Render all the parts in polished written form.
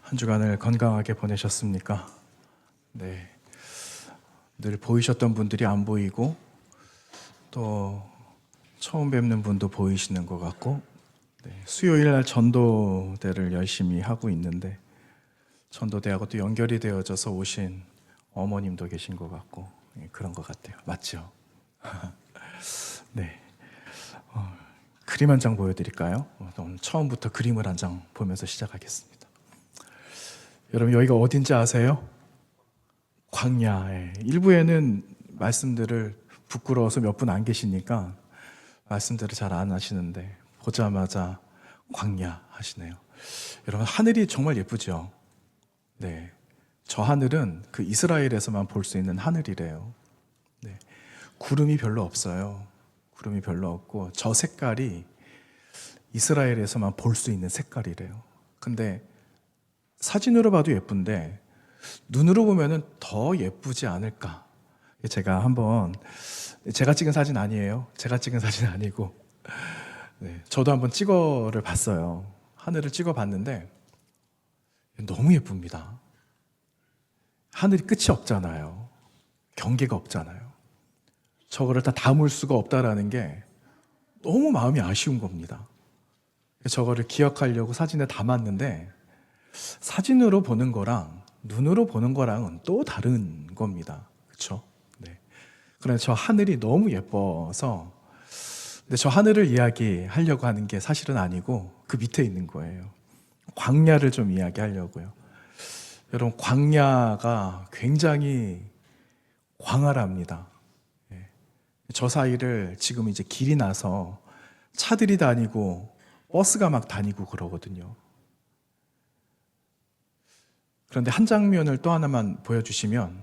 한 주간을 건강하게 보내셨습니까? 네. 늘 보이셨던 분들이 안 보이고 또 처음 뵙는 분도 보이시는 것 같고, 네. 수요일 날 전도대를 열심히 하고 있는데 전도대하고 또 연결이 되어져서 오신 어머님도 계신 것 같고, 그런 것 같아요. 맞죠? 네. 그림 한 장 보여드릴까요? 오늘 처음부터 그림을 한 장 보면서 시작하겠습니다. 여러분, 여기가 어딘지 아세요? 광야에. 일부에는 말씀들을 부끄러워서 몇 분 안 계시니까 말씀들을 잘 안 하시는데 보자마자 광야 하시네요. 여러분, 하늘이 정말 예쁘죠? 네. 저 하늘은 그 이스라엘에서만 볼 수 있는 하늘이래요. 네. 구름이 별로 없어요. 구름이 별로 없고 저 색깔이 이스라엘에서만 볼 수 있는 색깔이래요. 근데 사진으로 봐도 예쁜데 눈으로 보면은 더 예쁘지 않을까? 제가 한번, 제가 찍은 사진 아니에요. 제가 찍은 사진 아니고, 네, 저도 한번 찍어를 봤어요. 하늘을 찍어 봤는데 너무 예쁩니다. 하늘이 끝이 없잖아요. 경계가 없잖아요. 저거를 다 담을 수가 없다라는 게 너무 마음이 아쉬운 겁니다. 저거를 기억하려고 사진에 담았는데 사진으로 보는 거랑 눈으로 보는 거랑은 또 다른 겁니다. 그렇죠? 네. 그런데 저 하늘이 너무 예뻐서, 근데 저 하늘을 이야기하려고 하는 게 사실은 아니고 그 밑에 있는 거예요. 광야를 좀 이야기하려고요. 여러분, 광야가 굉장히 광활합니다. 저 사이를 지금 이제 길이 나서 차들이 다니고 버스가 막 다니고 그러거든요. 그런데 한 장면을 또 하나만 보여주시면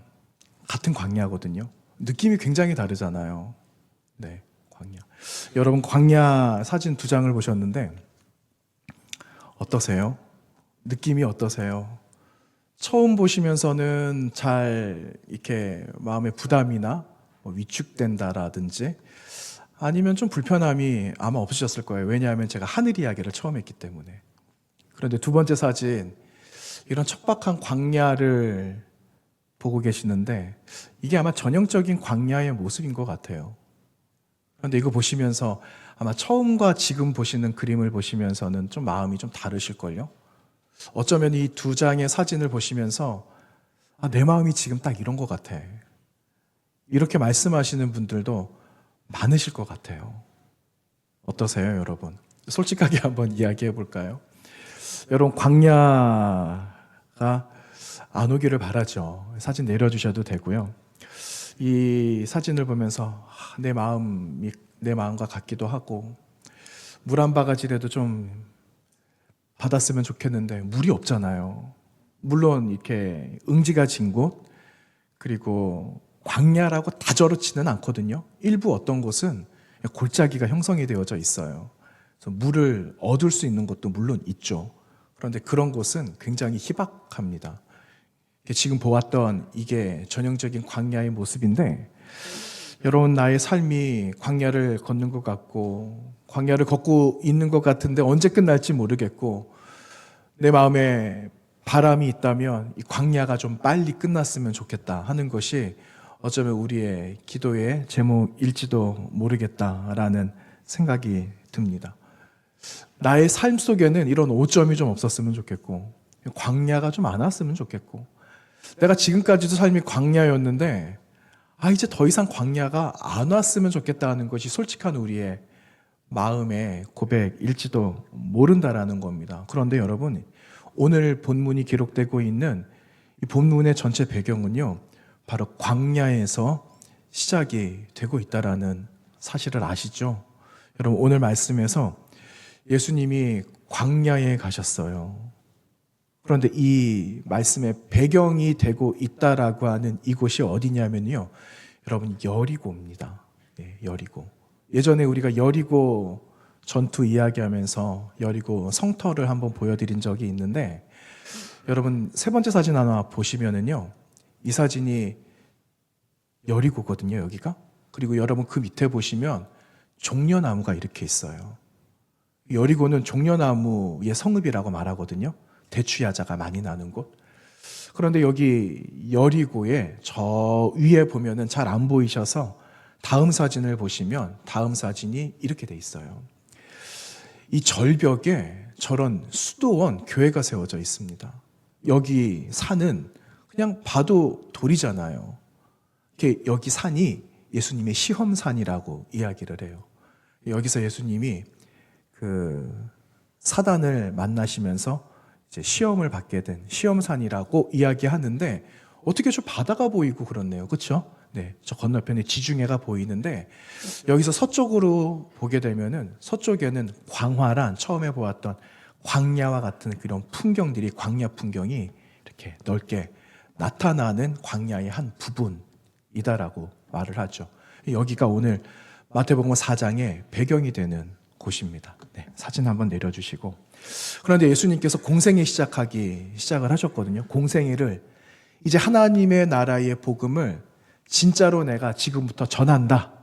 같은 광야거든요. 느낌이 굉장히 다르잖아요. 네, 광야. 여러분, 광야 사진 두 장을 보셨는데 어떠세요? 느낌이 어떠세요? 처음 보시면서는 잘 이렇게 마음의 부담이나 위축된다라든지 아니면 좀 불편함이 아마 없으셨을 거예요. 왜냐하면 제가 하늘 이야기를 처음 했기 때문에. 그런데 두 번째 사진, 이런 척박한 광야를 보고 계시는데 이게 아마 전형적인 광야의 모습인 것 같아요. 그런데 이거 보시면서 아마 처음과 지금 보시는 그림을 보시면서는 좀 마음이 좀 다르실걸요? 어쩌면 이 두 장의 사진을 보시면서 내 마음이 지금 딱 이런 것 같아. 이렇게 말씀하시는 분들도 많으실 것 같아요. 어떠세요, 여러분? 솔직하게 한번 이야기해 볼까요? 여러분, 광야가 안 오기를 바라죠. 사진 내려주셔도 되고요. 이 사진을 보면서 내 마음과 같기도 하고, 물 한 바가지라도 좀 받았으면 좋겠는데 물이 없잖아요. 물론 이렇게 응지가 진 곳, 그리고 광야라고 다저렇지는 않거든요. 일부 어떤 곳은 골짜기가 형성이 되어져 있어요. 그래서 물을 얻을 수 있는 곳도 물론 있죠. 그런데 그런 곳은 굉장히 희박합니다. 지금 보았던 이게 전형적인 광야의 모습인데, 여러분, 나의 삶이 광야를 걷는 것 같고 광야를 걷고 있는 것 같은데 언제 끝날지 모르겠고, 내 마음에 바람이 있다면 이 광야가 좀 빨리 끝났으면 좋겠다 하는 것이 어쩌면 우리의 기도의 제목일지도 모르겠다라는 생각이 듭니다. 나의 삶 속에는 이런 오점이 좀 없었으면 좋겠고, 광야가 좀 안 왔으면 좋겠고, 내가 지금까지도 삶이 광야였는데 이제 더 이상 광야가 안 왔으면 좋겠다 하는 것이 솔직한 우리의 마음의 고백일지도 모른다라는 겁니다. 그런데 여러분, 오늘 본문이 기록되고 있는 이 본문의 전체 배경은요, 바로 광야에서 시작이 되고 있다라는 사실을 아시죠? 여러분, 오늘 말씀에서 예수님이 광야에 가셨어요. 그런데 이 말씀의 배경이 되고 있다라고 하는 이곳이 어디냐면요, 여러분, 여리고입니다. 네, 여리고. 예전에 우리가 여리고 전투 이야기하면서 여리고 성터를 한번 보여드린 적이 있는데, 여러분, 세 번째 사진 하나 보시면은요, 이 사진이 여리고거든요, 여기가. 그리고 여러분, 그 밑에 보시면 종려나무가 이렇게 있어요. 여리고는 종려나무의 성읍이라고 말하거든요. 대추야자가 많이 나는 곳. 그런데 여기 여리고에 저 위에 보면은 잘 안 보이셔서 다음 사진을 보시면 다음 사진이 이렇게 돼 있어요. 이 절벽에 저런 수도원 교회가 세워져 있습니다. 여기 산은 그냥 봐도 돌이잖아요. 여기 산이 예수님의 시험산이라고 이야기를 해요. 여기서 예수님이 그 사단을 만나시면서 이제 시험을 받게 된 시험산이라고 이야기하는데 어떻게 좀 바다가 보이고 그렇네요. 그렇죠? 네, 저 건너편에 지중해가 보이는데 여기서 서쪽으로 보게 되면은 서쪽에는 광활한 처음에 보았던 광야와 같은 그런 풍경들이 광야 풍경이 이렇게 넓게 나타나는 광야의 한 부분이다라고 말을 하죠. 여기가 오늘 마태복음 4장의 배경이 되는 곳입니다. 네, 사진 한번 내려주시고. 그런데 예수님께서 공생애 시작을 하셨거든요. 공생애를 이제 하나님의 나라의 복음을 진짜로 내가 지금부터 전한다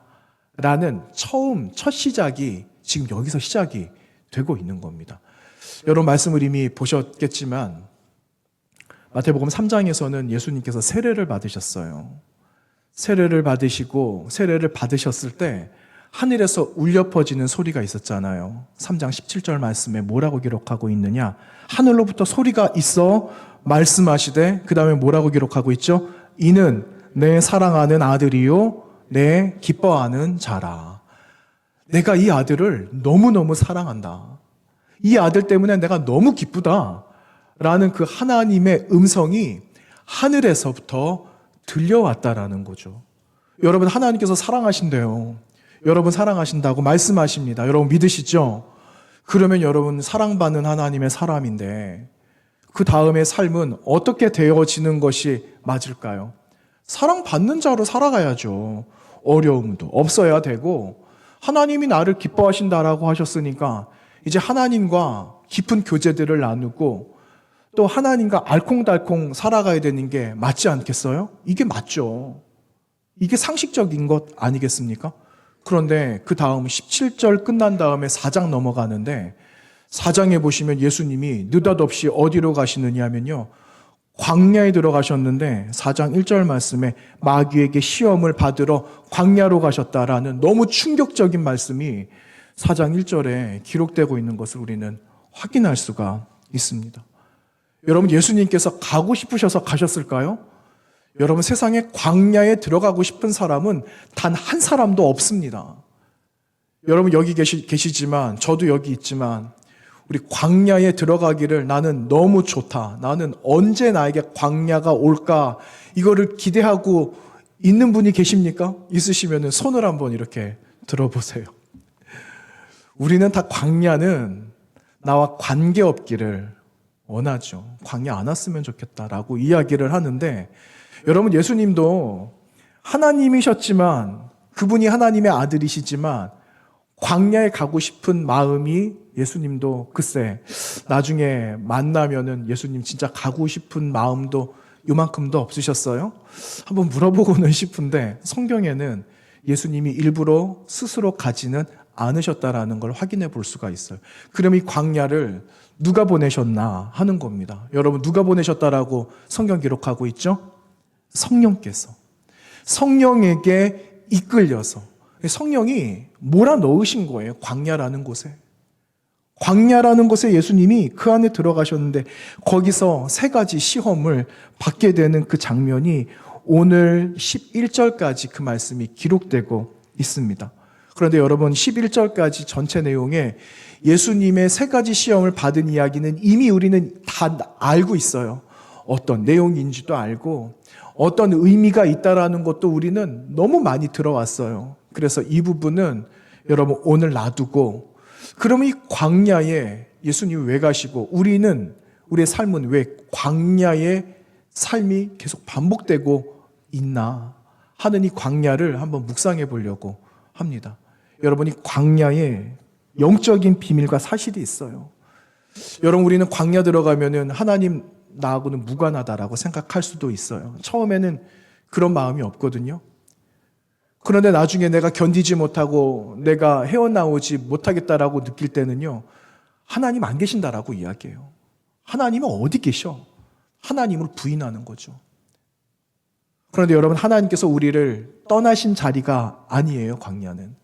라는 첫 시작이 지금 여기서 시작이 되고 있는 겁니다. 여러분 말씀을 이미 보셨겠지만 마태복음 3장에서는 예수님께서 세례를 받으셨어요. 세례를 받으시고 세례를 받으셨을 때 하늘에서 울려 퍼지는 소리가 있었잖아요. 3장 17절 말씀에 뭐라고 기록하고 있느냐? 하늘로부터 소리가 있어 말씀하시되 그 다음에 뭐라고 기록하고 있죠? 이는 내 사랑하는 아들이요 내 기뻐하는 자라. 내가 이 아들을 너무너무 사랑한다. 이 아들 때문에 내가 너무 기쁘다 라는 그 하나님의 음성이 하늘에서부터 들려왔다라는 거죠. 여러분 하나님께서 사랑하신대요. 여러분 사랑하신다고 말씀하십니다. 여러분 믿으시죠? 그러면 여러분 사랑받는 하나님의 사람인데 그 다음의 삶은 어떻게 되어지는 것이 맞을까요? 사랑받는 자로 살아가야죠. 어려움도 없어야 되고 하나님이 나를 기뻐하신다라고 하셨으니까 이제 하나님과 깊은 교제들을 나누고 또 하나님과 알콩달콩 살아가야 되는 게 맞지 않겠어요? 이게 맞죠. 이게 상식적인 것 아니겠습니까? 그런데 그 다음 17절 끝난 다음에 4장 넘어가는데 4장에 보시면 예수님이 느닷없이 어디로 가시느냐 하면요. 광야에 들어가셨는데 4장 1절 말씀에 마귀에게 시험을 받으러 광야로 가셨다라는 너무 충격적인 말씀이 4장 1절에 기록되고 있는 것을 우리는 확인할 수가 있습니다. 여러분 예수님께서 가고 싶으셔서 가셨을까요? 여러분 세상에 광야에 들어가고 싶은 사람은 단 한 사람도 없습니다. 여러분 여기 계시지만 저도 여기 있지만 우리 광야에 들어가기를 나는 너무 좋다. 나는 언제 나에게 광야가 올까? 이거를 기대하고 있는 분이 계십니까? 있으시면 손을 한번 이렇게 들어보세요. 우리는 다 광야는 나와 관계없기를 원하죠. 광야 안 왔으면 좋겠다라고 이야기를 하는데 여러분 예수님도 하나님이셨지만 그분이 하나님의 아들이시지만 광야에 가고 싶은 마음이 예수님도 글쎄 나중에 만나면은 예수님 진짜 가고 싶은 마음도 요만큼도 없으셨어요? 한번 물어보고는 싶은데 성경에는 예수님이 일부러 스스로 가지는 않으셨다라는 걸 확인해 볼 수가 있어요. 그럼 이 광야를 누가 보내셨나 하는 겁니다. 여러분 누가 보내셨다라고 성경 기록하고 있죠? 성령께서 성령에게 이끌려서 성령이 몰아넣으신 거예요. 광야라는 곳에. 광야라는 곳에 예수님이 그 안에 들어가셨는데 거기서 세 가지 시험을 받게 되는 그 장면이 오늘 11절까지 그 말씀이 기록되고 있습니다. 그런데 여러분 11절까지 전체 내용에 예수님의 세 가지 시험을 받은 이야기는 이미 우리는 다 알고 있어요. 어떤 내용인지도 알고 어떤 의미가 있다라는 것도 우리는 너무 많이 들어왔어요. 그래서 이 부분은 여러분 오늘 놔두고 그러면 이 광야에 예수님이 왜 가시고 우리의 삶은 왜 광야의 삶이 계속 반복되고 있나 하는 이 광야를 한번 묵상해 보려고 합니다. 여러분이 광야에 영적인 비밀과 사실이 있어요. 여러분 우리는 광야 들어가면은 하나님 나하고는 무관하다라고 생각할 수도 있어요. 처음에는 그런 마음이 없거든요. 그런데 나중에 내가 견디지 못하고 내가 헤어나오지 못하겠다라고 느낄 때는요. 하나님 안 계신다라고 이야기해요. 하나님은 어디 계셔? 하나님을 부인하는 거죠. 그런데 여러분, 하나님께서 우리를 떠나신 자리가 아니에요, 광야는.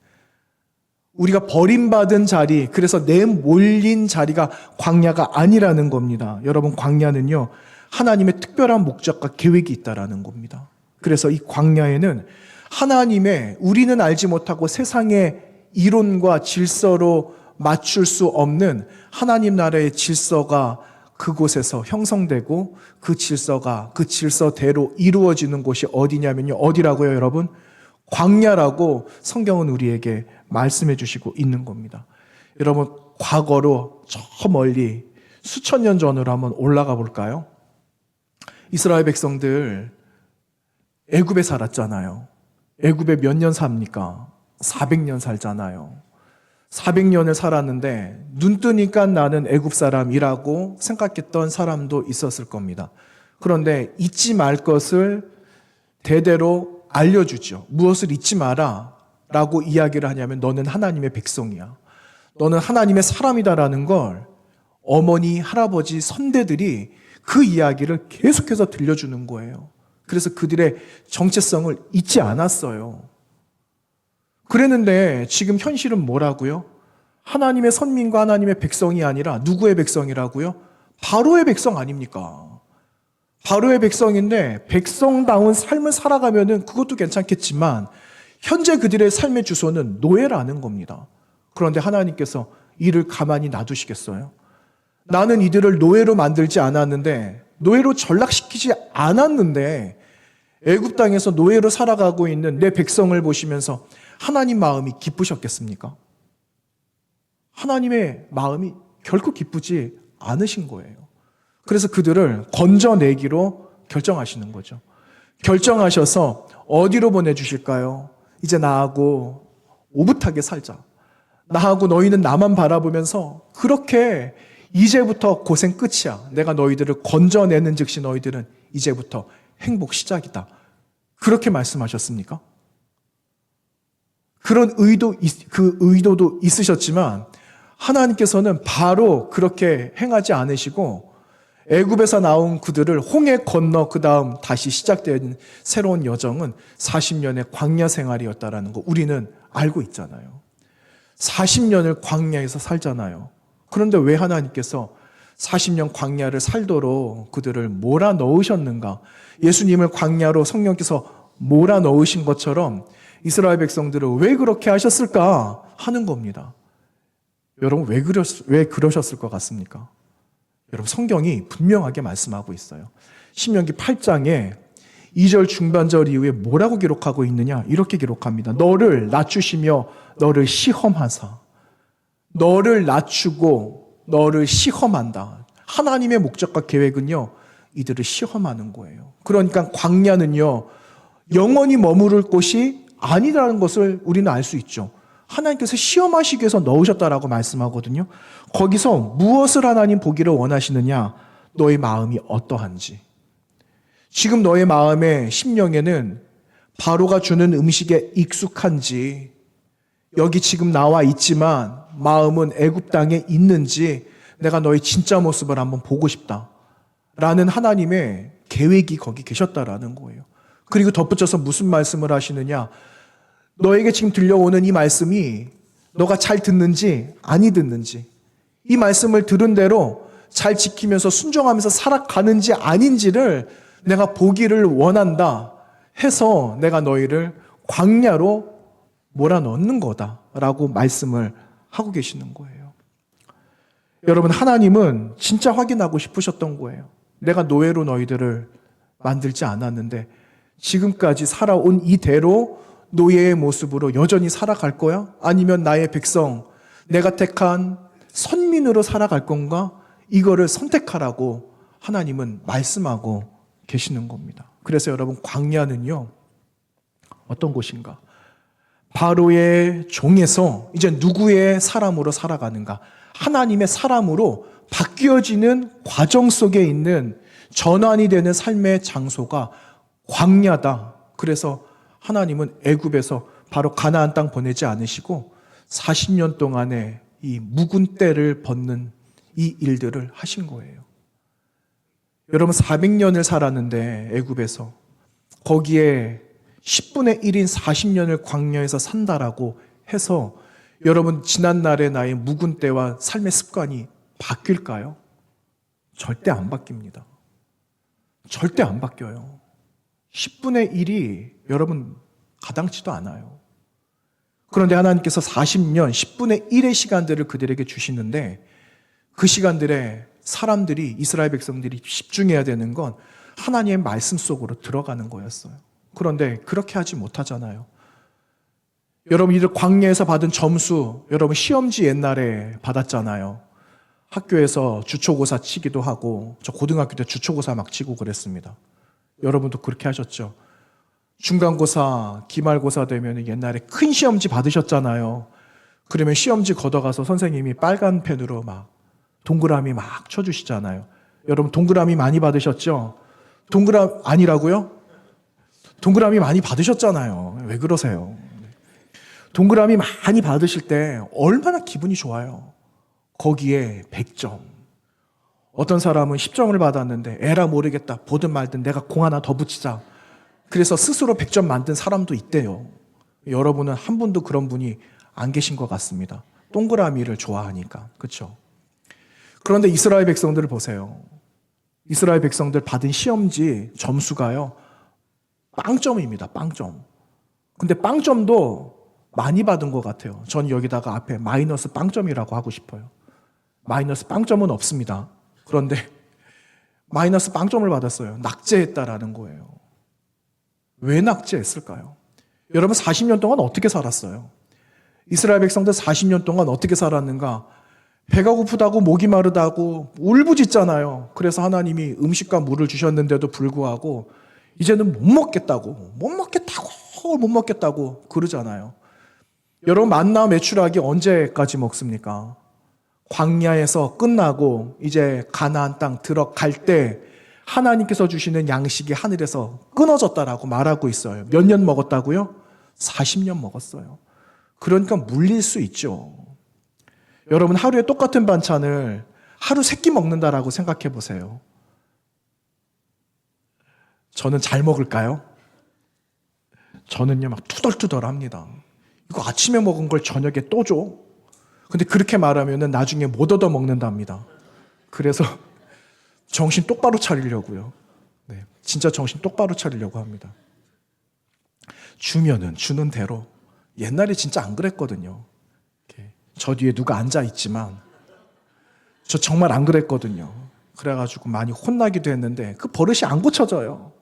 우리가 버림받은 자리, 그래서 내몰린 자리가 광야가 아니라는 겁니다. 여러분, 광야는요, 하나님의 특별한 목적과 계획이 있다라는 겁니다. 그래서 이 광야에는 하나님의 우리는 알지 못하고 세상의 이론과 질서로 맞출 수 없는 하나님 나라의 질서가 그곳에서 형성되고 그 질서가 그 질서대로 이루어지는 곳이 어디냐면요. 어디라고요, 여러분? 광야라고 성경은 우리에게 말씀해 주시고 있는 겁니다. 여러분, 과거로 저 멀리 수천 년 전으로 한번 올라가 볼까요? 이스라엘 백성들 애굽에 살았잖아요. 애굽에 몇 년 삽니까? 400년 살잖아요. 400년을 살았는데 눈 뜨니까 나는 애굽 사람이라고 생각했던 사람도 있었을 겁니다. 그런데 잊지 말 것을 대대로 알려주죠. 무엇을 잊지 마라 라고 이야기를 하냐면 너는 하나님의 백성이야. 너는 하나님의 사람이다라는 걸 어머니, 할아버지, 선대들이 그 이야기를 계속해서 들려주는 거예요. 그래서 그들의 정체성을 잊지 않았어요. 그랬는데 지금 현실은 뭐라고요? 하나님의 선민과 하나님의 백성이 아니라 누구의 백성이라고요? 바로의 백성 아닙니까? 바로의 백성인데 백성다운 삶을 살아가면은 그것도 괜찮겠지만 현재 그들의 삶의 주소는 노예라는 겁니다. 그런데 하나님께서 이를 가만히 놔두시겠어요? 나는 이들을 노예로 만들지 않았는데, 노예로 전락시키지 않았는데 애굽 땅에서 노예로 살아가고 있는 내 백성을 보시면서 하나님 마음이 기쁘셨겠습니까? 하나님의 마음이 결코 기쁘지 않으신 거예요. 그래서 그들을 건져내기로 결정하시는 거죠. 결정하셔서 어디로 보내주실까요? 이제 나하고 오붓하게 살자. 나하고 너희는 나만 바라보면서 그렇게 이제부터 고생 끝이야. 내가 너희들을 건져내는 즉시 너희들은 이제부터 행복 시작이다. 그렇게 말씀하셨습니까? 그런 그 의도도 있으셨지만 하나님께서는 바로 그렇게 행하지 않으시고 애굽에서 나온 그들을 홍해 건너 그 다음 다시 시작된 새로운 여정은 40년의 광야 생활이었다라는 거 우리는 알고 있잖아요. 40년을 광야에서 살잖아요. 그런데 왜 하나님께서 40년 광야를 살도록 그들을 몰아넣으셨는가? 예수님을 광야로 성령께서 몰아넣으신 것처럼 이스라엘 백성들을 왜 그렇게 하셨을까 하는 겁니다. 여러분, 왜 그러셨을 것 같습니까? 여러분, 성경이 분명하게 말씀하고 있어요. 신명기 8장에 2절 중반절 이후에 뭐라고 기록하고 있느냐? 이렇게 기록합니다. 너를 낮추시며 너를 시험하사. 너를 낮추고 너를 시험한다. 하나님의 목적과 계획은요, 이들을 시험하는 거예요. 그러니까 광야는요, 영원히 머무를 곳이 아니라는 것을 우리는 알 수 있죠. 하나님께서 시험하시기 위해서 넣으셨다라고 말씀하거든요. 거기서 무엇을 하나님 보기를 원하시느냐? 너의 마음이 어떠한지. 지금 너의 마음의 심령에는 바로가 주는 음식에 익숙한지, 여기 지금 나와 있지만 마음은 애굽 땅에 있는지 내가 너의 진짜 모습을 한번 보고 싶다 라는 하나님의 계획이 거기 계셨다라는 거예요. 그리고 덧붙여서 무슨 말씀을 하시느냐? 너에게 지금 들려오는 이 말씀이 너가 잘 듣는지 아니 듣는지, 이 말씀을 들은 대로 잘 지키면서 순종하면서 살아가는지 아닌지를 내가 보기를 원한다 해서 내가 너희를 광야로 몰아넣는 거다라고 말씀을 하고 계시는 거예요. 여러분, 하나님은 진짜 확인하고 싶으셨던 거예요. 내가 노예로 너희들을 만들지 않았는데 지금까지 살아온 이대로 노예의 모습으로 여전히 살아갈 거야? 아니면 나의 백성, 내가 택한 선민으로 살아갈 건가? 이거를 선택하라고 하나님은 말씀하고 계시는 겁니다. 그래서 여러분, 광야는요, 어떤 곳인가? 바로의 종에서 이제 누구의 사람으로 살아가는가? 하나님의 사람으로 바뀌어지는 과정 속에 있는 전환이 되는 삶의 장소가 광야다. 그래서 하나님은 애굽에서 바로 가나안 땅 보내지 않으시고 40년 동안의 이 묵은 때를 벗는 이 일들을 하신 거예요. 여러분 400년을 살았는데 애굽에서 거기에 10분의 1인 40년을 광야에서 산다라고 해서 여러분 지난날의 나의 묵은 때와 삶의 습관이 바뀔까요? 절대 안 바뀝니다. 절대 안 바뀌어요. 10분의 1이 여러분 가당치도 않아요. 그런데 하나님께서 40년, 10분의 1의 시간들을 그들에게 주시는데 그 시간들에 사람들이, 이스라엘 백성들이 집중해야 되는 건 하나님의 말씀 속으로 들어가는 거였어요. 그런데 그렇게 하지 못하잖아요. 여러분 이들 광야에서 받은 점수, 여러분 시험지 옛날에 받았잖아요. 학교에서 주초고사 치기도 하고, 저 고등학교 때 주초고사 막 치고 그랬습니다. 여러분도 그렇게 하셨죠? 중간고사, 기말고사 되면 옛날에 큰 시험지 받으셨잖아요. 그러면 시험지 걷어가서 선생님이 빨간 펜으로 막 동그라미 막 쳐주시잖아요. 여러분 동그라미 많이 받으셨죠? 동그라미 아니라고요? 동그라미 많이 받으셨잖아요. 왜 그러세요? 동그라미 많이 받으실 때 얼마나 기분이 좋아요. 거기에 100점. 어떤 사람은 10점을 받았는데 에라 모르겠다. 보든 말든 내가 공 하나 더 붙이자. 그래서 스스로 100점 만든 사람도 있대요. 여러분은 한 분도 그런 분이 안 계신 것 같습니다. 동그라미를 좋아하니까. 그렇죠? 그런데 이스라엘 백성들을 보세요. 이스라엘 백성들 받은 시험지 점수가요. 빵점입니다. 빵점. 근데 빵점도 많이 받은 것 같아요. 전 여기다가 앞에 마이너스 빵점이라고 하고 싶어요. 마이너스 빵점은 없습니다. 그런데 마이너스 빵점을 받았어요. 낙제했다라는 거예요. 왜 낙제했을까요? 여러분 40년 동안 어떻게 살았어요? 이스라엘 백성들 40년 동안 어떻게 살았는가? 배가 고프다고 목이 마르다고 울부짖잖아요. 그래서 하나님이 음식과 물을 주셨는데도 불구하고 이제는 못 먹겠다고 그러잖아요. 여러분 만나 메추라기 언제까지 먹습니까? 광야에서 끝나고 이제 가나안 땅 들어갈 때 하나님께서 주시는 양식이 하늘에서 끊어졌다라고 말하고 있어요. 몇 년 먹었다고요? 40년 먹었어요. 그러니까 물릴 수 있죠. 여러분 하루에 똑같은 반찬을 하루 3끼 먹는다라고 생각해 보세요. 저는 잘 먹을까요? 저는요 막 투덜투덜합니다. 이거 아침에 먹은 걸 저녁에 또 줘? 근데 그렇게 말하면은 나중에 못 얻어 먹는답니다. 그래서 정신 똑바로 차리려고요. 네, 진짜 정신 똑바로 차리려고 합니다. 주면은 주는 대로. 옛날에 진짜 안 그랬거든요. 저 뒤에 누가 앉아 있지만 저 정말 안 그랬거든요. 그래가지고 많이 혼나기도 했는데 그 버릇이 안 고쳐져요.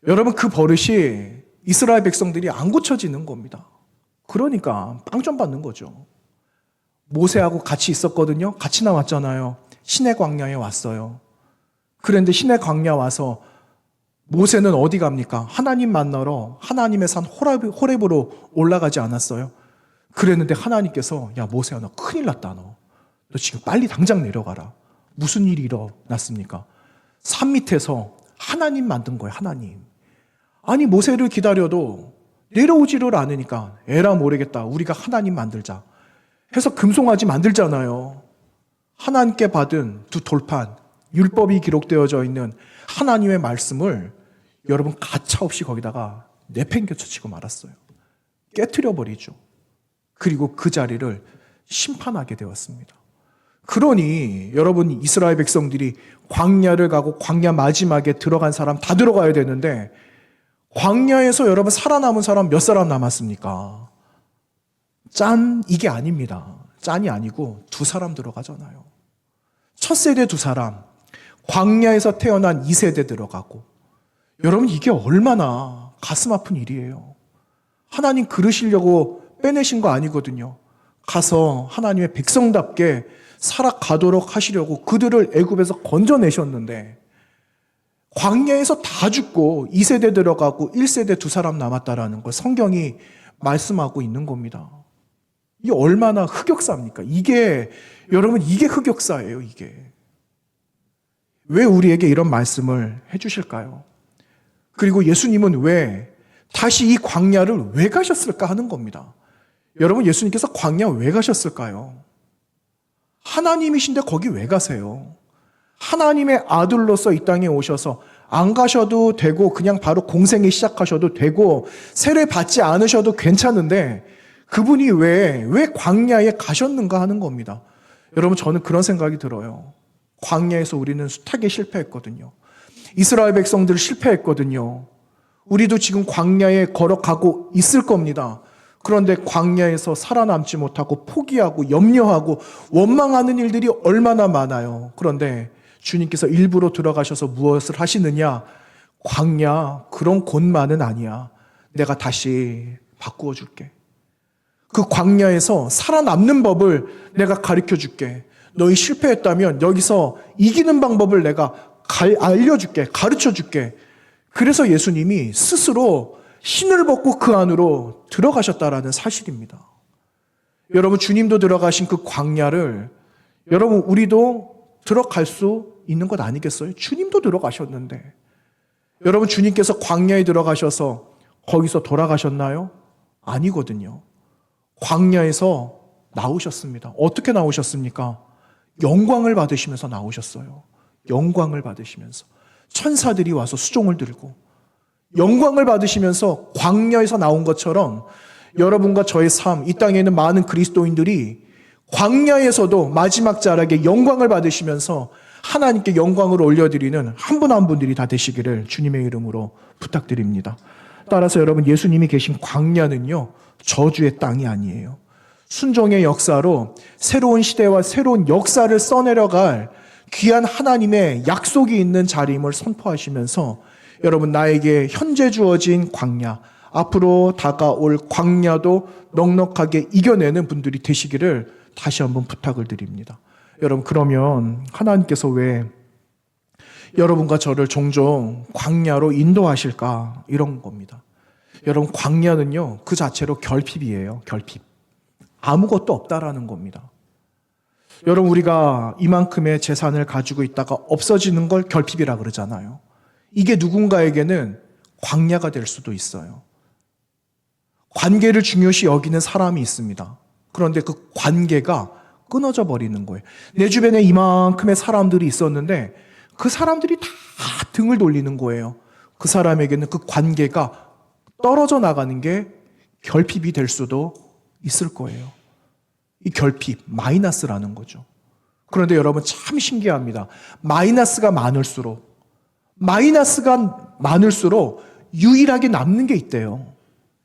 여러분 그 버릇이 이스라엘 백성들이 안 고쳐지는 겁니다. 그러니까 빵점 받는 거죠. 모세하고 같이 있었거든요. 같이 나왔잖아요. 시내 광야에 왔어요. 그런데 시내 광야 와서 모세는 어디 갑니까? 하나님 만나러 하나님의 산 호렙으로 올라가지 않았어요? 그랬는데 하나님께서 야 모세야 너 큰일 났다 너 지금 빨리 당장 내려가라. 무슨 일이 일어났습니까? 산 밑에서 하나님 만든 거예요. 하나님. 아니 모세를 기다려도 내려오지를 않으니까 에라 모르겠다. 우리가 하나님 만들자 해서 금송아지 만들잖아요. 하나님께 받은 두 돌판 율법이 기록되어져 있는 하나님의 말씀을 여러분 가차없이 거기다가 내팽개쳐 치고 말았어요. 깨트려 버리죠. 그리고 그 자리를 심판하게 되었습니다. 그러니 여러분 이스라엘 백성들이 광야를 가고 광야 마지막에 들어간 사람 다 들어가야 되는데 광야에서 여러분 살아남은 사람 몇 사람 남았습니까? 짠 이게 아닙니다. 짠이 아니고 2사람 들어가잖아요. 첫 세대 2사람, 광야에서 태어난 2세대 들어가고. 여러분 이게 얼마나 가슴 아픈 일이에요. 하나님 그러시려고 빼내신 거 아니거든요. 가서 하나님의 백성답게 살아가도록 하시려고 그들을 애굽에서 건져내셨는데 광야에서 다 죽고 2세대 들어가고 1세대 2사람 남았다라는 걸 성경이 말씀하고 있는 겁니다. 이게 얼마나 흑역사입니까? 여러분 이게 흑역사예요. 이게. 왜 우리에게 이런 말씀을 해주실까요? 그리고 예수님은 왜 다시 이 광야를 왜 가셨을까 하는 겁니다. 여러분 예수님께서 광야 왜 가셨을까요? 하나님이신데 거기 왜 가세요? 하나님의 아들로서 이 땅에 오셔서 안 가셔도 되고 그냥 바로 공생에 시작하셔도 되고 세례 받지 않으셔도 괜찮은데 그분이 왜 광야에 가셨는가 하는 겁니다. 여러분, 저는 그런 생각이 들어요. 광야에서 우리는 숱하게 실패했거든요. 이스라엘 백성들 실패했거든요. 우리도 지금 광야에 걸어가고 있을 겁니다. 그런데 광야에서 살아남지 못하고 포기하고 염려하고 원망하는 일들이 얼마나 많아요. 그런데 주님께서 일부러 들어가셔서 무엇을 하시느냐? 광야, 그런 곳만은 아니야. 내가 다시 바꾸어 줄게. 그 광야에서 살아남는 법을 내가 가르쳐 줄게. 너희 실패했다면 여기서 이기는 방법을 내가 알려줄게. 가르쳐 줄게. 그래서 예수님이 스스로 신을 벗고 그 안으로 들어가셨다라는 사실입니다. 여러분, 주님도 들어가신 그 광야를 여러분, 우리도 들어갈 수 있는 것 아니겠어요? 주님도 들어가셨는데. 여러분, 주님께서 광야에 들어가셔서 거기서 돌아가셨나요? 아니거든요. 광야에서 나오셨습니다. 어떻게 나오셨습니까? 영광을 받으시면서 나오셨어요. 영광을 받으시면서. 천사들이 와서 수종을 들고 영광을 받으시면서 광야에서 나온 것처럼 여러분과 저의 삶, 이 땅에 있는 많은 그리스도인들이 광야에서도 마지막 자락에 영광을 받으시면서 하나님께 영광을 올려드리는 한 분 한 분들이 다 되시기를 주님의 이름으로 부탁드립니다. 따라서 여러분, 예수님이 계신 광야는요, 저주의 땅이 아니에요. 순종의 역사로 새로운 시대와 새로운 역사를 써내려갈 귀한 하나님의 약속이 있는 자리임을 선포하시면서 여러분, 나에게 현재 주어진 광야, 앞으로 다가올 광야도 넉넉하게 이겨내는 분들이 되시기를 다시 한번 부탁을 드립니다. 여러분, 그러면 하나님께서 왜 여러분과 저를 종종 광야로 인도하실까? 이런 겁니다. 여러분, 광야는요, 그 자체로 결핍이에요. 결핍. 아무것도 없다라는 겁니다. 여러분, 우리가 이만큼의 재산을 가지고 있다가 없어지는 걸 결핍이라 그러잖아요. 이게 누군가에게는 광야가 될 수도 있어요. 관계를 중요시 여기는 사람이 있습니다. 그런데 그 관계가 끊어져 버리는 거예요. 내 주변에 이만큼의 사람들이 있었는데 그 사람들이 다 등을 돌리는 거예요. 그 사람에게는 그 관계가 떨어져 나가는 게 결핍이 될 수도 있을 거예요. 이 결핍, 마이너스라는 거죠. 그런데 여러분, 참 신기합니다. 마이너스가 많을수록 유일하게 남는 게 있대요.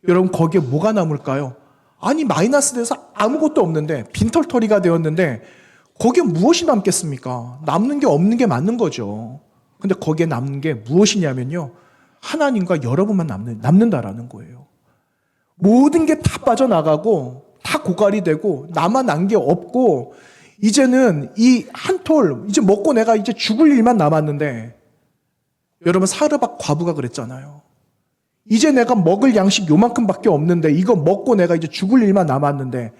여러분, 거기에 뭐가 남을까요? 아니, 마이너스 돼서 아무것도 없는데, 빈털터리가 되었는데 거기에 무엇이 남겠습니까? 남는 게 없는 게 맞는 거죠. 근데 거기에 남는 게 무엇이냐면요, 하나님과 여러분만 남는다라는 거예요. 모든 게 다 빠져나가고 다 고갈이 되고 나만 난 게 없고 이제는 이 한 톨 이제 먹고 내가 이제 죽을 일만 남았는데, 여러분, 사르밧 과부가 그랬잖아요. 이제 내가 먹을 양식 요만큼밖에 없는데 이거 먹고 내가 이제 죽을 일만 남았는데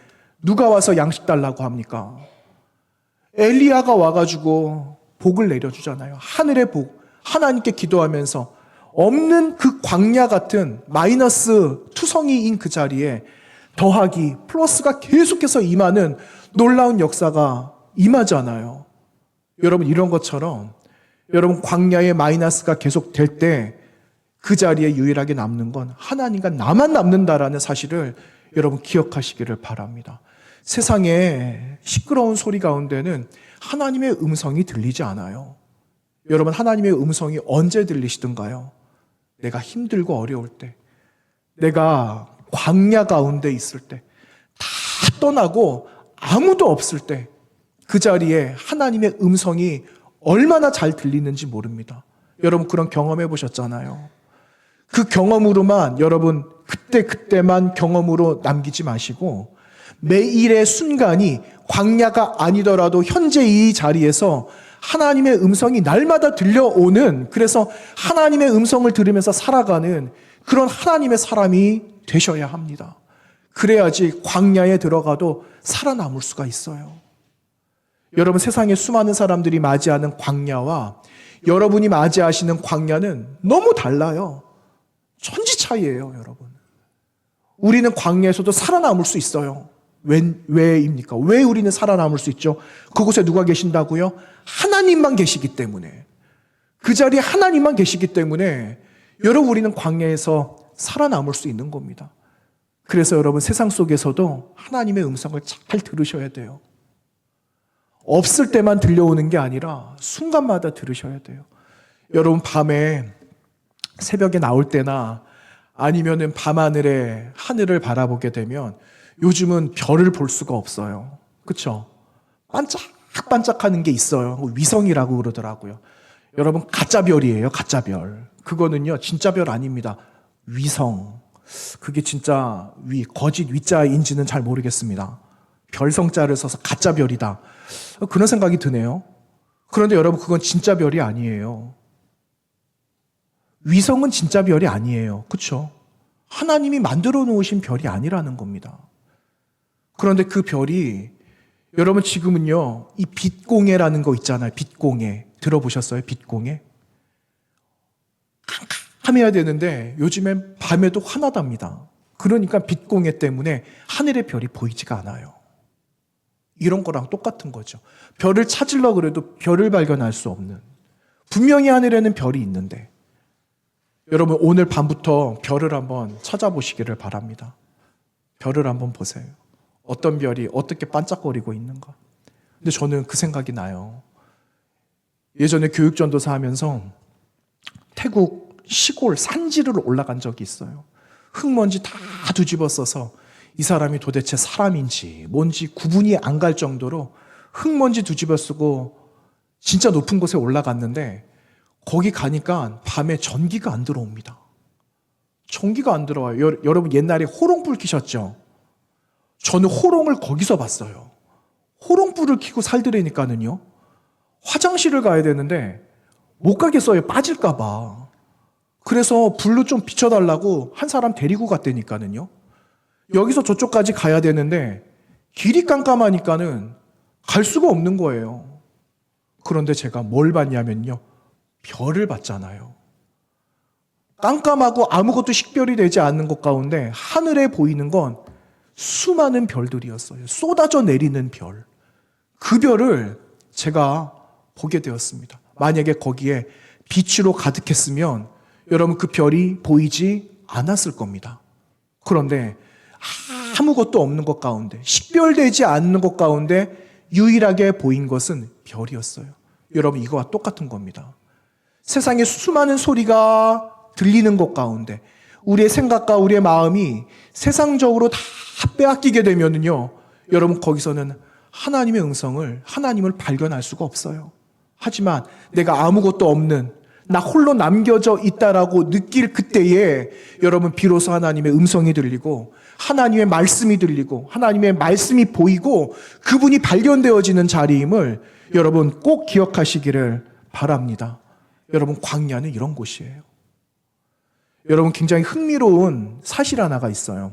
누가 와서 양식 달라고 합니까? 엘리야가 와가지고 복을 내려주잖아요. 하늘의 복. 하나님께 기도하면서 없는 그 광야 같은 마이너스 투성이인 그 자리에 더하기 플러스가 계속해서 임하는 놀라운 역사가 임하잖아요. 여러분, 이런 것처럼 여러분, 광야의 마이너스가 계속 될 때 그 자리에 유일하게 남는 건 하나님과 나만 남는다라는 사실을 여러분 기억하시기를 바랍니다. 세상에 시끄러운 소리 가운데는 하나님의 음성이 들리지 않아요. 여러분, 하나님의 음성이 언제 들리시던가요? 내가 힘들고 어려울 때, 내가 광야 가운데 있을 때, 다 떠나고 아무도 없을 때, 그 자리에 하나님의 음성이 얼마나 잘 들리는지 모릅니다. 여러분, 그런 경험해 보셨잖아요. 그 경험으로만 여러분 그때만 경험으로 남기지 마시고 매일의 순간이 광야가 아니더라도 현재 이 자리에서 하나님의 음성이 날마다 들려오는, 그래서 하나님의 음성을 들으면서 살아가는 그런 하나님의 사람이 되셔야 합니다. 그래야지 광야에 들어가도 살아남을 수가 있어요. 여러분, 세상에 수많은 사람들이 맞이하는 광야와 여러분이 맞이하시는 광야는 너무 달라요. 천지 차이예요, 여러분. 우리는 광야에서도 살아남을 수 있어요. 왜입니까? 왜 우리는 살아남을 수 있죠? 그곳에 누가 계신다고요? 하나님만 계시기 때문에. 그 자리에 하나님만 계시기 때문에 여러분 우리는 광야에서 살아남을 수 있는 겁니다. 그래서 여러분 세상 속에서도 하나님의 음성을 잘 들으셔야 돼요. 없을 때만 들려오는 게 아니라 순간마다 들으셔야 돼요. 여러분 밤에 새벽에 나올 때나 아니면은 밤하늘에 하늘을 바라보게 되면 요즘은 별을 볼 수가 없어요. 그렇죠? 반짝반짝하는 게 있어요. 위성이라고 그러더라고요. 여러분 가짜 별이에요. 가짜 별. 그거는요 진짜 별 아닙니다. 위성. 그게 진짜 거짓 위자인지는 잘 모르겠습니다. 별성자를 써서 가짜 별이다. 그런 생각이 드네요. 그런데 여러분 그건 진짜 별이 아니에요. 위성은 진짜 별이 아니에요. 그렇죠? 하나님이 만들어 놓으신 별이 아니라는 겁니다. 그런데 그 별이 여러분 지금은요 이 빛공해라는 거 있잖아요. 빛공해 들어보셨어요? 빛공해? 깜깜해야 되는데 요즘엔 밤에도 환하답니다. 그러니까 빛공해 때문에 하늘의 별이 보이지가 않아요. 이런 거랑 똑같은 거죠. 별을 찾으려고 그래도 별을 발견할 수 없는. 분명히 하늘에는 별이 있는데 여러분 오늘 밤부터 별을 한번 찾아보시기를 바랍니다. 별을 한번 보세요. 어떤 별이 어떻게 반짝거리고 있는가. 근데 저는 그 생각이 나요. 예전에 교육전도사 하면서 태국 시골 산지를 올라간 적이 있어요. 흙먼지 다 뒤집어 써서 이 사람이 도대체 사람인지 뭔지 구분이 안 갈 정도로 흙먼지 뒤집어 쓰고 진짜 높은 곳에 올라갔는데 거기 가니까 밤에 전기가 안 들어옵니다. 전기가 안 들어와요. 여러분 옛날에 호롱불 켜셨죠? 저는 호롱을 거기서 봤어요. 호롱불을 켜고 살더라니까는요. 화장실을 가야 되는데 못 가겠어요. 빠질까 봐. 그래서 불로 좀 비춰달라고 한 사람 데리고 갔다니까는요. 여기서 저쪽까지 가야 되는데 길이 깜깜하니까는 갈 수가 없는 거예요. 그런데 제가 뭘 봤냐면요. 별을 봤잖아요. 깜깜하고 아무것도 식별이 되지 않는 것 가운데 하늘에 보이는 건 수많은 별들이었어요. 쏟아져 내리는 별. 그 별을 제가 보게 되었습니다. 만약에 거기에 빛으로 가득했으면 여러분 그 별이 보이지 않았을 겁니다. 그런데 아무것도 없는 것 가운데 식별되지 않는 것 가운데 유일하게 보인 것은 별이었어요. 여러분 이거와 똑같은 겁니다. 세상에 수많은 소리가 들리는 것 가운데 우리의 생각과 우리의 마음이 세상적으로 다 빼앗기게 되면은요, 여러분 거기서는 하나님의 음성을, 하나님을 발견할 수가 없어요. 하지만 내가 아무것도 없는 나 홀로 남겨져 있다라고 느낄 그때에 여러분 비로소 하나님의 음성이 들리고 하나님의 말씀이 들리고 하나님의 말씀이 보이고 그분이 발견되어지는 자리임을 여러분 꼭 기억하시기를 바랍니다. 여러분 광야는 이런 곳이에요. 여러분 굉장히 흥미로운 사실 하나가 있어요.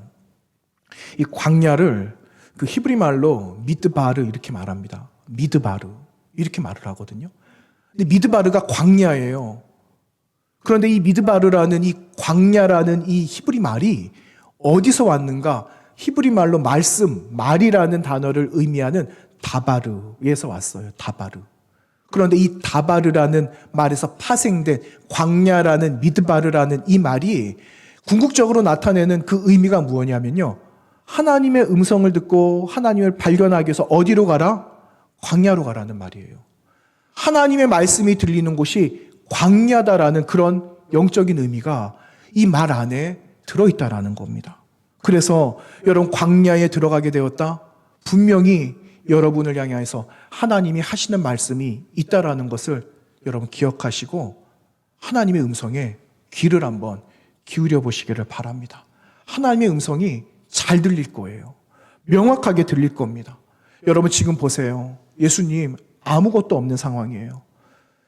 이 광야를 그 히브리 말로 미드바르 이렇게 말합니다. 미드바르 이렇게 말을 하거든요. 근데 미드바르가 광야예요. 그런데 이 미드바르라는 이 광야라는 이 히브리 말이 어디서 왔는가? 히브리 말로 말씀, 말이라는 단어를 의미하는 다바르에서 왔어요. 다바르. 그런데 이 다바르라는 말에서 파생된 광야라는 미드바르라는 이 말이 궁극적으로 나타내는 그 의미가 무엇이냐면요. 하나님의 음성을 듣고 하나님을 발견하기 위해서 어디로 가라? 광야로 가라는 말이에요. 하나님의 말씀이 들리는 곳이 광야다라는 그런 영적인 의미가 이 말 안에 들어있다라는 겁니다. 그래서 여러분 광야에 들어가게 되었다? 분명히 여러분을 향해서 하나님이 하시는 말씀이 있다라는 것을 여러분 기억하시고 하나님의 음성에 귀를 한번 기울여 보시기를 바랍니다. 하나님의 음성이 잘 들릴 거예요. 명확하게 들릴 겁니다. 여러분 지금 보세요. 예수님 아무것도 없는 상황이에요.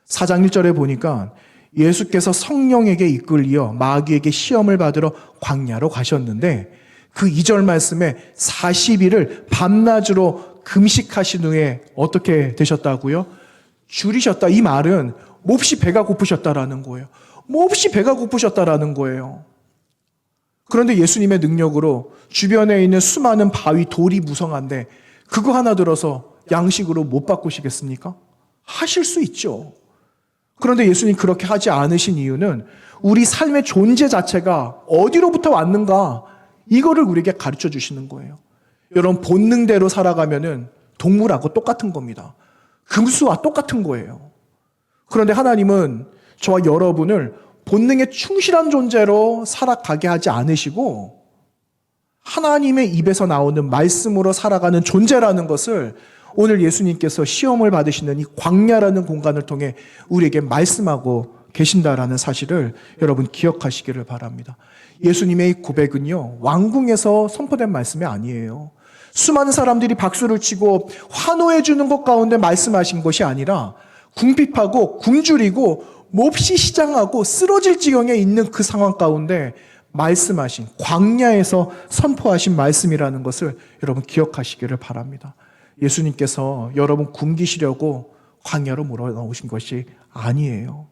4장 1절에 보니까 예수께서 성령에게 이끌려 마귀에게 시험을 받으러 광야로 가셨는데 그 2절 말씀에 40일을 밤낮으로 금식하신 후에 어떻게 되셨다고요? 줄이셨다. 이 말은 몹시 배가 고프셨다라는 거예요. 몹시 배가 고프셨다라는 거예요. 그런데 예수님의 능력으로 주변에 있는 수많은 바위, 돌이 무성한데 그거 하나 들어서 양식으로 못 바꾸시겠습니까? 하실 수 있죠. 그런데 예수님 그렇게 하지 않으신 이유는 우리 삶의 존재 자체가 어디로부터 왔는가, 이거를 우리에게 가르쳐 주시는 거예요. 여러분, 본능대로 살아가면은 동물하고 똑같은 겁니다. 금수와 똑같은 거예요. 그런데 하나님은 저와 여러분을 본능에 충실한 존재로 살아가게 하지 않으시고 하나님의 입에서 나오는 말씀으로 살아가는 존재라는 것을 오늘 예수님께서 시험을 받으시는 이 광야라는 공간을 통해 우리에게 말씀하고 계신다라는 사실을 여러분 기억하시기를 바랍니다. 예수님의 이 고백은요, 왕궁에서 선포된 말씀이 아니에요. 수많은 사람들이 박수를 치고 환호해 주는 것 가운데 말씀하신 것이 아니라 궁핍하고 굶주리고 몹시 시장하고 쓰러질 지경에 있는 그 상황 가운데 말씀하신, 광야에서 선포하신 말씀이라는 것을 여러분 기억하시기를 바랍니다. 예수님께서 여러분 굶기시려고 광야로 몰아넣으신 것이 아니에요.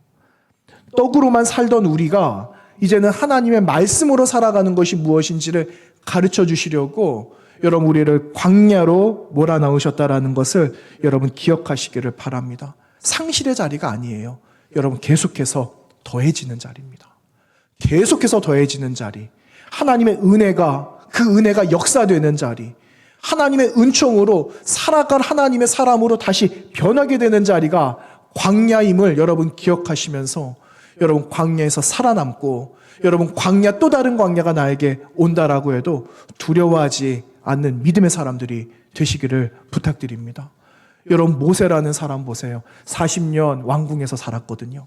떡으로만 살던 우리가 이제는 하나님의 말씀으로 살아가는 것이 무엇인지를 가르쳐 주시려고 여러분 우리를 광야로 몰아넣으셨다라는 것을 여러분 기억하시기를 바랍니다. 상실의 자리가 아니에요. 여러분 계속해서 더해지는 자리입니다. 계속해서 더해지는 자리. 하나님의 은혜가, 그 은혜가 역사되는 자리. 하나님의 은총으로 살아갈 하나님의 사람으로 다시 변하게 되는 자리가 광야임을 여러분 기억하시면서 여러분 광야에서 살아남고 여러분 광야, 또 다른 광야가 나에게 온다라고 해도 두려워하지 않는 믿음의 사람들이 되시기를 부탁드립니다. 여러분 모세라는 사람 보세요. 40년 왕궁에서 살았거든요.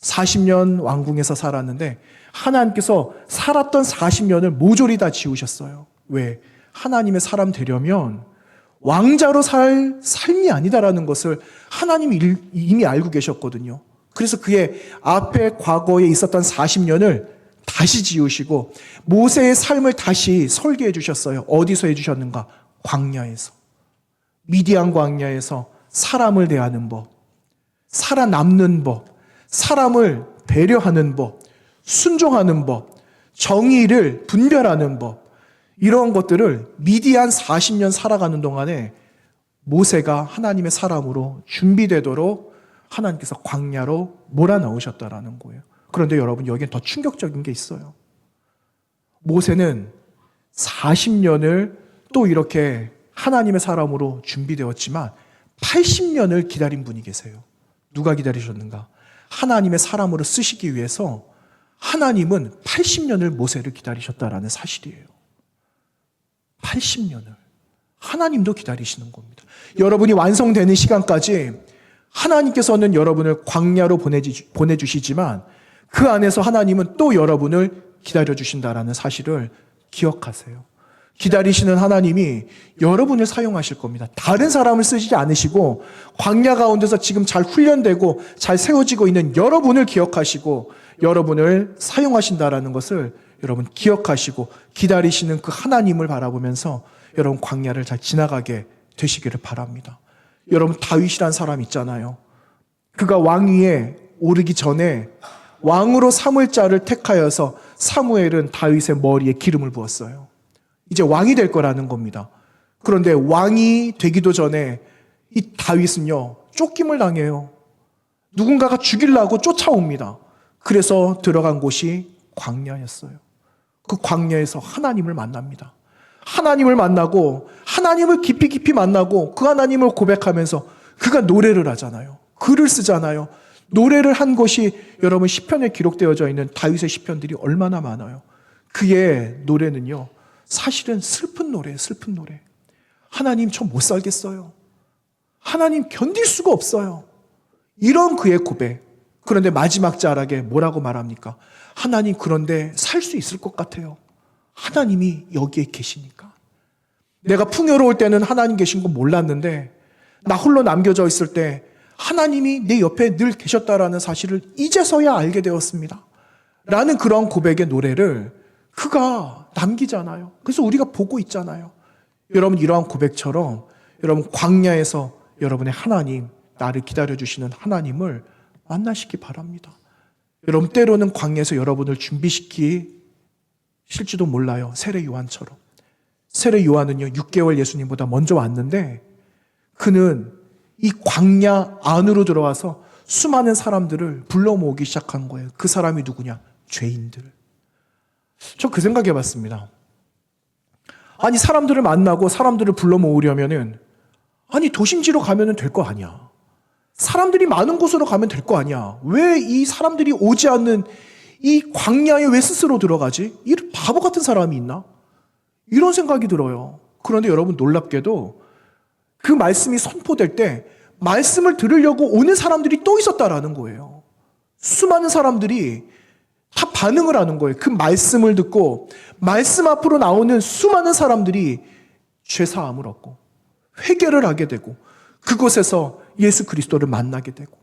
40년 왕궁에서 살았는데 하나님께서 살았던 40년을 모조리 다 지우셨어요. 왜? 하나님의 사람 되려면 왕자로 살 삶이 아니다라는 것을 하나님이 이미 알고 계셨거든요. 그래서 그의 앞에 과거에 있었던 40년을 다시 지우시고 모세의 삶을 다시 설계해 주셨어요. 어디서 해주셨는가? 광야에서. 미디안 광야에서 사람을 대하는 법, 살아남는 법, 사람을 배려하는 법, 순종하는 법, 정의를 분별하는 법, 이런 것들을 미디안 40년 살아가는 동안에 모세가 하나님의 사람으로 준비되도록 하나님께서 광야로 몰아넣으셨다라는 거예요. 그런데 여러분 여기엔 더 충격적인 게 있어요. 모세는 40년을 또 이렇게 하나님의 사람으로 준비되었지만 80년을 기다린 분이 계세요. 누가 기다리셨는가? 하나님의 사람으로 쓰시기 위해서 하나님은 80년을 모세를 기다리셨다라는 사실이에요. 80년을. 하나님도 기다리시는 겁니다. 여러분이 완성되는 시간까지 하나님께서는 여러분을 광야로 보내주시지만 그 안에서 하나님은 또 여러분을 기다려주신다라는 사실을 기억하세요. 기다리시는 하나님이 여러분을 사용하실 겁니다. 다른 사람을 쓰시지 않으시고 광야 가운데서 지금 잘 훈련되고 잘 세워지고 있는 여러분을 기억하시고 여러분을 사용하신다라는 것을 여러분 기억하시고 기다리시는 그 하나님을 바라보면서 여러분 광야를 잘 지나가게 되시기를 바랍니다. 여러분 다윗이란 사람 있잖아요. 그가 왕위에 오르기 전에 왕으로 삼을 자를 택하여서 사무엘은 다윗의 머리에 기름을 부었어요. 이제 왕이 될 거라는 겁니다. 그런데 왕이 되기도 전에 이 다윗은요, 쫓김을 당해요. 누군가가 죽이려고 쫓아옵니다. 그래서 들어간 곳이 광야였어요. 그 광야에서 하나님을 만납니다. 하나님을 만나고 하나님을 깊이 만나고 그 하나님을 고백하면서 그가 노래를 하잖아요. 글을 쓰잖아요. 노래를 한 것이 여러분 시편에 기록되어져 있는 다윗의 시편들이 얼마나 많아요. 그의 노래는요, 사실은 슬픈 노래예요. 슬픈 노래. 하나님 저 못 살겠어요. 하나님 견딜 수가 없어요. 이런 그의 고백. 그런데 마지막 자락에 뭐라고 말합니까? 하나님 그런데 살 수 있을 것 같아요. 하나님이 여기에 계시니까. 내가 풍요로울 때는 하나님 계신 거 몰랐는데 나 홀로 남겨져 있을 때 하나님이 내 옆에 늘 계셨다라는 사실을 이제서야 알게 되었습니다. 라는 그런 고백의 노래를 그가 남기잖아요. 그래서 우리가 보고 있잖아요. 여러분 이러한 고백처럼 여러분 광야에서 여러분의 하나님, 나를 기다려주시는 하나님을 만나시기 바랍니다. 여러분 때로는 광야에서 여러분을 준비시키기 실지도 몰라요. 세례 요한처럼. 세례 요한은요, 6개월 예수님보다 먼저 왔는데 그는 이 광야 안으로 들어와서 수많은 사람들을 불러 모으기 시작한 거예요. 그 사람이 누구냐? 죄인들. 저 그 생각해 봤습니다. 아니, 사람들을 만나고 사람들을 불러 모으려면은, 아니, 도심지로 가면은 될 거 아니야. 사람들이 많은 곳으로 가면 될 거 아니야. 왜 이 사람들이 오지 않는 이 광야에 왜 스스로 들어가지? 이 바보 같은 사람이 있나? 이런 생각이 들어요. 그런데 여러분, 놀랍게도 그 말씀이 선포될 때 말씀을 들으려고 오는 사람들이 또 있었다라는 거예요. 수많은 사람들이 다 반응을 하는 거예요. 그 말씀을 듣고 말씀 앞으로 나오는 수많은 사람들이 죄사함을 얻고 회개를 하게 되고 그곳에서 예수 그리스도를 만나게 되고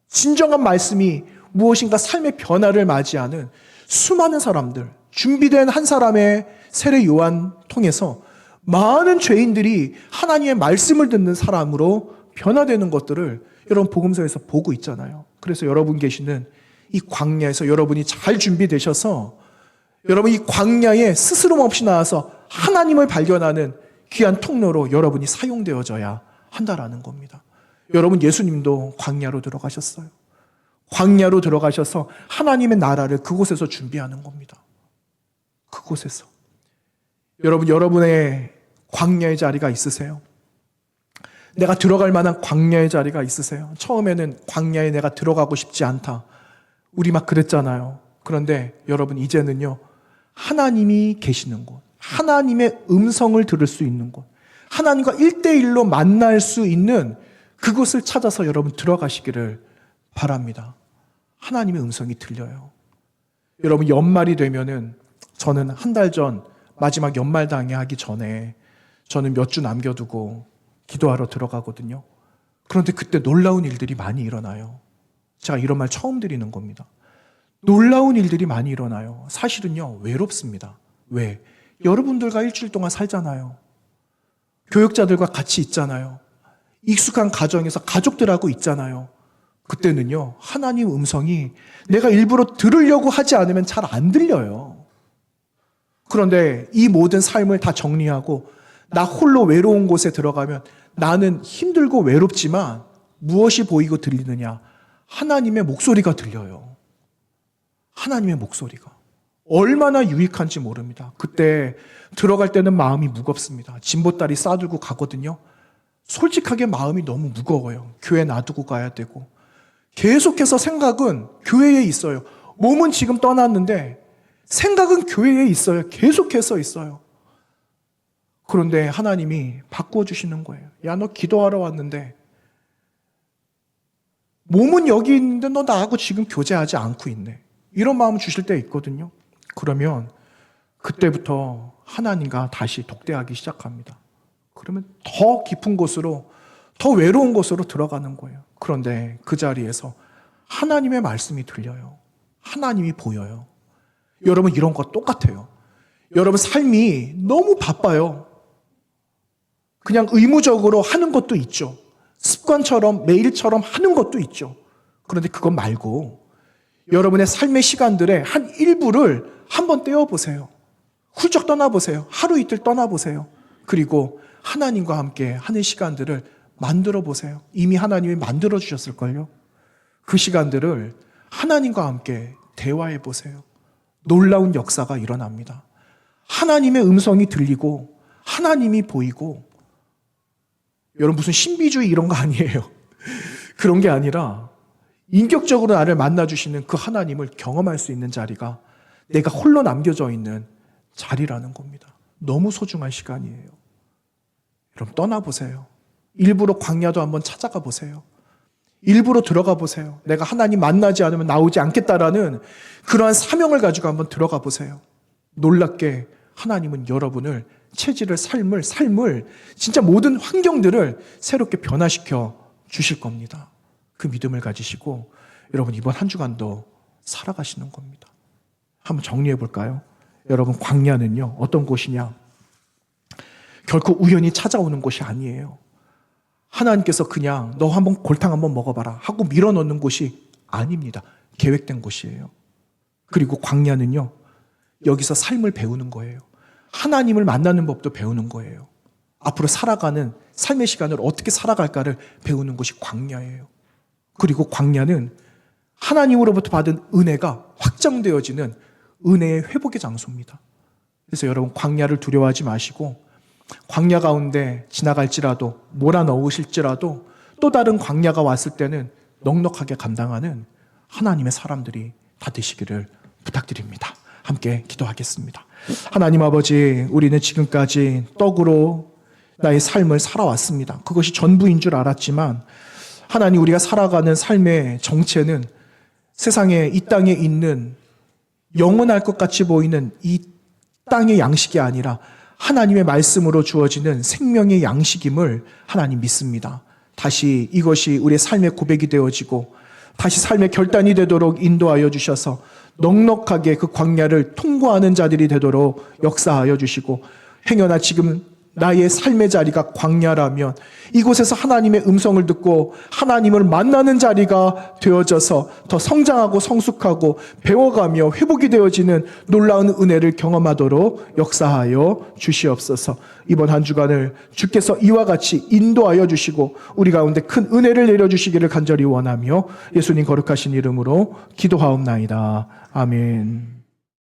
진정한 말씀이 무엇인가 삶의 변화를 맞이하는 수많은 사람들, 준비된 한 사람의 세례 요한 통해서 많은 죄인들이 하나님의 말씀을 듣는 사람으로 변화되는 것들을 여러분 복음서에서 보고 있잖아요. 그래서 여러분 계시는 이 광야에서 여러분이 잘 준비되셔서 여러분 이 광야에 스스럼 없이 나와서 하나님을 발견하는 귀한 통로로 여러분이 사용되어져야 한다라는 겁니다. 여러분, 예수님도 광야로 들어가셨어요. 광야로 들어가셔서 하나님의 나라를 그곳에서 준비하는 겁니다. 그곳에서. 여러분, 여러분의 광야의 자리가 있으세요? 내가 들어갈 만한 광야의 자리가 있으세요? 처음에는 광야에 내가 들어가고 싶지 않다. 우리 막 그랬잖아요. 그런데 여러분, 이제는요, 하나님이 계시는 곳, 하나님의 음성을 들을 수 있는 곳, 하나님과 1대1로 만날 수 있는 그곳을 찾아서 여러분 들어가시기를 바랍니다. 하나님의 음성이 들려요. 여러분, 연말이 되면은 저는 한 달 전 마지막 연말당회 하기 전에 저는 몇 주 남겨두고 기도하러 들어가거든요. 그런데 그때 놀라운 일들이 많이 일어나요. 제가 이런 말 처음 드리는 겁니다. 놀라운 일들이 많이 일어나요. 사실은요, 외롭습니다. 왜? 여러분들과 일주일 동안 살잖아요. 교육자들과 같이 있잖아요. 익숙한 가정에서 가족들하고 있잖아요. 그때는요, 하나님 음성이 내가 일부러 들으려고 하지 않으면 잘 안 들려요. 그런데 이 모든 삶을 다 정리하고 나 홀로 외로운 곳에 들어가면 나는 힘들고 외롭지만 무엇이 보이고 들리느냐? 하나님의 목소리가 들려요. 하나님의 목소리가. 얼마나 유익한지 모릅니다. 그때 들어갈 때는 마음이 무겁습니다. 진보다리 싸들고 가거든요. 솔직하게 마음이 너무 무거워요. 교회 놔두고 가야 되고. 계속해서 생각은 교회에 있어요. 몸은 지금 떠났는데 생각은 교회에 있어요. 계속해서 있어요. 그런데 하나님이 바꿔주시는 거예요. 야, 너 기도하러 왔는데 몸은 여기 있는데 너 나하고 지금 교제하지 않고 있네. 이런 마음 주실 때 있거든요. 그러면 그때부터 하나님과 다시 독대하기 시작합니다. 그러면 더 깊은 곳으로, 더 외로운 곳으로 들어가는 거예요. 그런데 그 자리에서 하나님의 말씀이 들려요. 하나님이 보여요. 여러분, 이런 거 똑같아요. 여러분 삶이 너무 바빠요. 그냥 의무적으로 하는 것도 있죠. 습관처럼 매일처럼 하는 것도 있죠. 그런데 그것 말고 여러분의 삶의 시간들의 한 일부를 한번 떼어보세요. 훌쩍 떠나보세요. 하루 이틀 떠나보세요. 그리고 하나님과 함께 하는 시간들을 만들어 보세요. 이미 하나님이 만들어 주셨을걸요. 그 시간들을 하나님과 함께 대화해 보세요. 놀라운 역사가 일어납니다. 하나님의 음성이 들리고 하나님이 보이고, 여러분 무슨 신비주의 이런 거 아니에요. 그런 게 아니라 인격적으로 나를 만나주시는 그 하나님을 경험할 수 있는 자리가 내가 홀로 남겨져 있는 자리라는 겁니다. 너무 소중한 시간이에요. 여러분 떠나보세요. 일부러 광야도 한번 찾아가 보세요. 일부러 들어가 보세요. 내가 하나님 만나지 않으면 나오지 않겠다라는 그러한 사명을 가지고 한번 들어가 보세요. 놀랍게 하나님은 여러분을 체질을, 삶을 진짜 모든 환경들을 새롭게 변화시켜 주실 겁니다. 그 믿음을 가지시고 여러분 이번 한 주간도 살아가시는 겁니다. 한번 정리해 볼까요? 여러분, 광야는요 어떤 곳이냐? 결코 우연히 찾아오는 곳이 아니에요. 하나님께서 그냥 너 한번 골탕 한번 먹어봐라 하고 밀어넣는 곳이 아닙니다. 계획된 곳이에요. 그리고 광야는요 여기서 삶을 배우는 거예요. 하나님을 만나는 법도 배우는 거예요. 앞으로 살아가는 삶의 시간을 어떻게 살아갈까를 배우는 것이 광야예요. 그리고 광야는 하나님으로부터 받은 은혜가 확정되어지는 은혜의 회복의 장소입니다. 그래서 여러분, 광야를 두려워하지 마시고 광야 가운데 지나갈지라도 몰아넣으실지라도 또 다른 광야가 왔을 때는 넉넉하게 감당하는 하나님의 사람들이 다 되시기를 부탁드립니다. 함께 기도하겠습니다. 하나님 아버지, 우리는 지금까지 떡으로 나의 삶을 살아왔습니다. 그것이 전부인 줄 알았지만 하나님, 우리가 살아가는 삶의 정체는 세상에, 이 땅에 있는 영원할 것 같이 보이는 이 땅의 양식이 아니라 하나님의 말씀으로 주어지는 생명의 양식임을 하나님 믿습니다. 다시 이것이 우리의 삶의 고백이 되어지고 다시 삶의 결단이 되도록 인도하여 주셔서 넉넉하게 그 광야를 통과하는 자들이 되도록 역사하여 주시고, 행여나 지금 나의 삶의 자리가 광야라면 이곳에서 하나님의 음성을 듣고 하나님을 만나는 자리가 되어져서 더 성장하고 성숙하고 배워가며 회복이 되어지는 놀라운 은혜를 경험하도록 역사하여 주시옵소서. 이번 한 주간을 주께서 이와 같이 인도하여 주시고 우리 가운데 큰 은혜를 내려주시기를 간절히 원하며 예수님 거룩하신 이름으로 기도하옵나이다. 아멘.